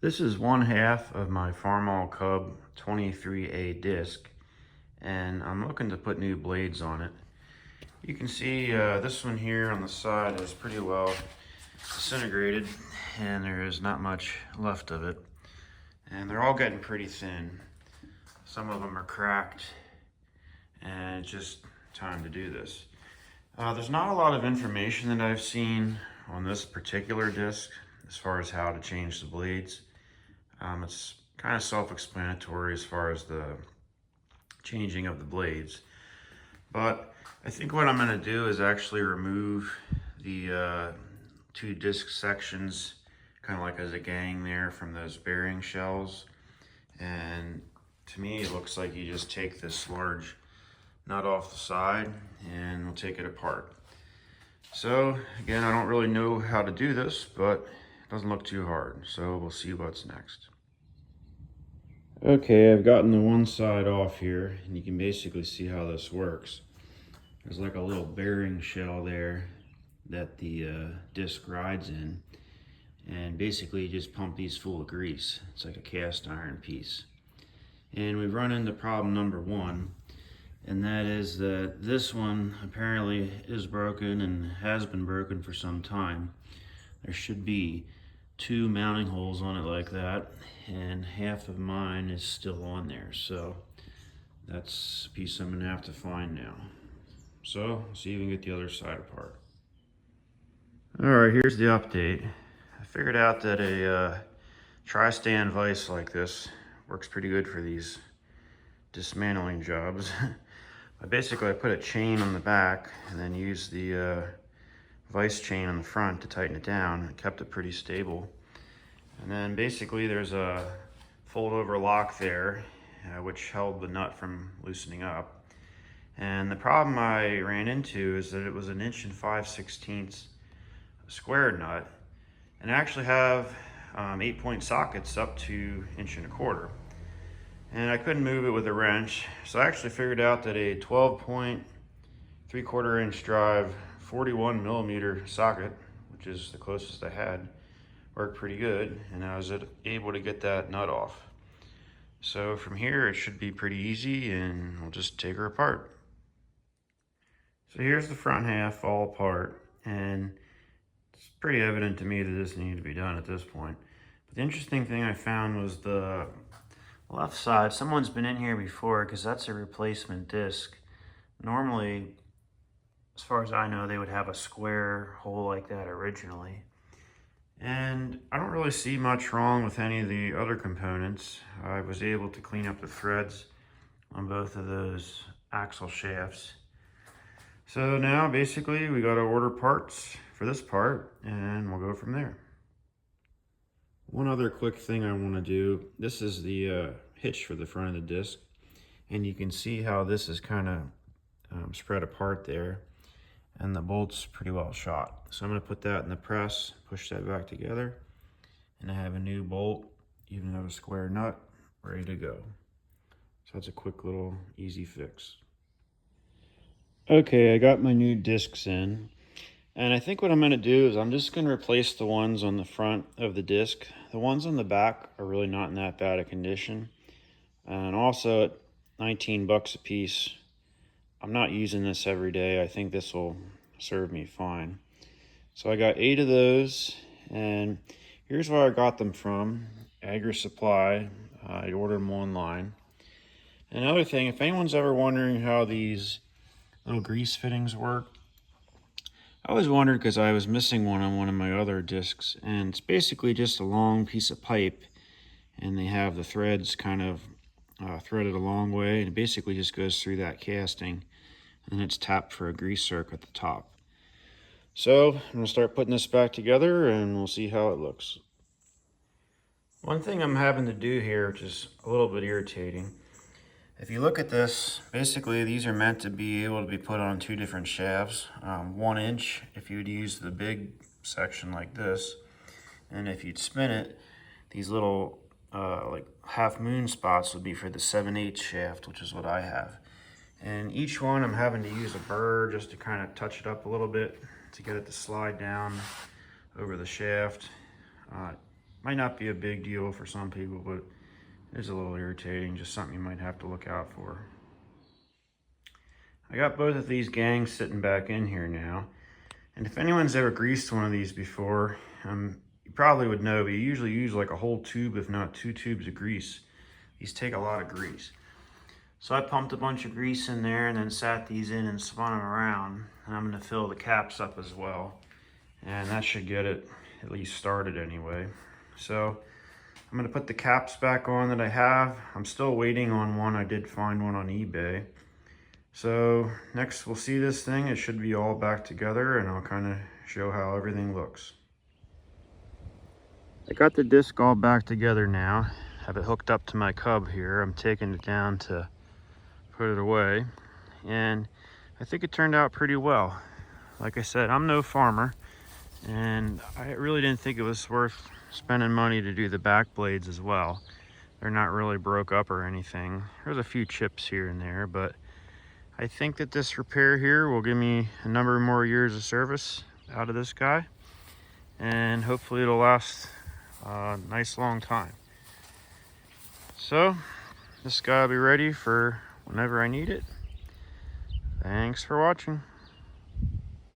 This is one half of my Farmall Cub 23A disc, and I'm looking to put new blades on it. You can see this one here on the side is pretty well disintegrated, and there is not much left of it. And they're all getting pretty thin. Some of them are cracked, and it's just time to do this. There's not a lot of information that I've seen on this particular disc as far as how to change the blades. It's kind of self-explanatory as far as the changing of the blades. But I think what I'm going to do is actually remove the two disc sections, kind of like as a gang there from those bearing shells. And to me, it looks like you just take this large nut off the side and we'll take it apart. So again, I don't really know how to do this, but it doesn't look too hard. So we'll see what's next. Okay, I've gotten the one side off here, and you can basically see how this works. There's like a little bearing shell there that the disc rides in, and basically you just pump these full of grease. It's like a cast iron piece. And we've run into problem number one, and that is that this one apparently is broken and has been broken for some time. There should be two mounting holes on it like that, and half of mine is still on there, so that's a piece I'm gonna have to find now. So let's see if we can get the other side apart. All right, here's the update. I figured out that a tri-stand vise like this works pretty good for these dismantling jobs. Basically, I put a chain on the back and then used the vise chain on the front to tighten it down. It kept it pretty stable. And then basically there's a fold over lock there, which held the nut from loosening up. And the problem I ran into is that it was an 1 5/16" square nut, and I actually have 8-point sockets up to 1¼ inch. And I couldn't move it with a wrench, so I actually figured out that a 12-point 3/4 inch drive 41mm socket, which is the closest I had, worked pretty good, and I was able to get that nut off. So from here it should be pretty easy, and we'll just take her apart. So here's the front half all apart, and it's pretty evident to me that this needed to be done at this point. But the interesting thing I found was the left side. Someone's been in here before, because that's a replacement disc. Normally, as far as I know, they would have a square hole like that originally. And I don't really see much wrong with any of the other components. I was able to clean up the threads on both of those axle shafts. So now basically we got to order parts for this part, and we'll go from there. One other quick thing I want to do, this is the hitch for the front of the disc, and you can see how this is kind of spread apart there, and the bolt's pretty well shot. So I'm going to put that in the press, push that back together, and I have a new bolt, even though a square nut, ready to go. So that's a quick little easy fix. Okay, I got my new discs in, and I think what I'm going to do is I'm just going to replace the ones on the front of the disc. The ones on the back are really not in that bad a condition, and also at 19 bucks a piece. I'm not using this every day. I think this will serve me fine. So I got 8 of those, and here's where I got them from. Agri Supply. I ordered them online. Another thing, if anyone's ever wondering how these little grease fittings work, I always wondered because I was missing one on one of my other discs, and it's basically just a long piece of pipe, and they have the threads kind of threaded a long way, and it basically just goes through that casting, and it's tapped for a grease circ at the top. So I'm going to start putting this back together, and we'll see how it looks. One thing I'm having to do here, which is a little bit irritating, if you look at this, basically these are meant to be able to be put on 2 different shafts. 1 inch if you'd use the big section like this, and if you'd spin it, these little like half moon spots would be for the 7/8 shaft, which is what I have. And each one I'm having to use a burr just to kind of touch it up a little bit to get it to slide down over the shaft. Might not be a big deal for some people, but it's a little irritating, just something you might have to look out for. I got both of these gangs sitting back in here now. And if anyone's ever greased one of these before, you probably would know, but you usually use like a whole tube, if not 2 tubes of grease. These take a lot of grease. So I pumped a bunch of grease in there and then sat these in and spun them around. And I'm gonna fill the caps up as well. And that should get it at least started anyway. So I'm gonna put the caps back on that I have. I'm still waiting on one. I did find one on eBay. So next we'll see this thing. It should be all back together and I'll kind of show how everything looks. I got the disc all back together now. Have it hooked up to my cub here. I'm taking it down to put it away. And I think it turned out pretty well. Like I said, I'm no farmer and I really didn't think it was worth spending money to do the back blades as well. They're not really broke up or anything. There's a few chips here and there, but I think that this repair here will give me a number more years of service out of this guy, and hopefully it'll last a nice long time. So this guy will be ready for whenever I need it. Thanks for watching.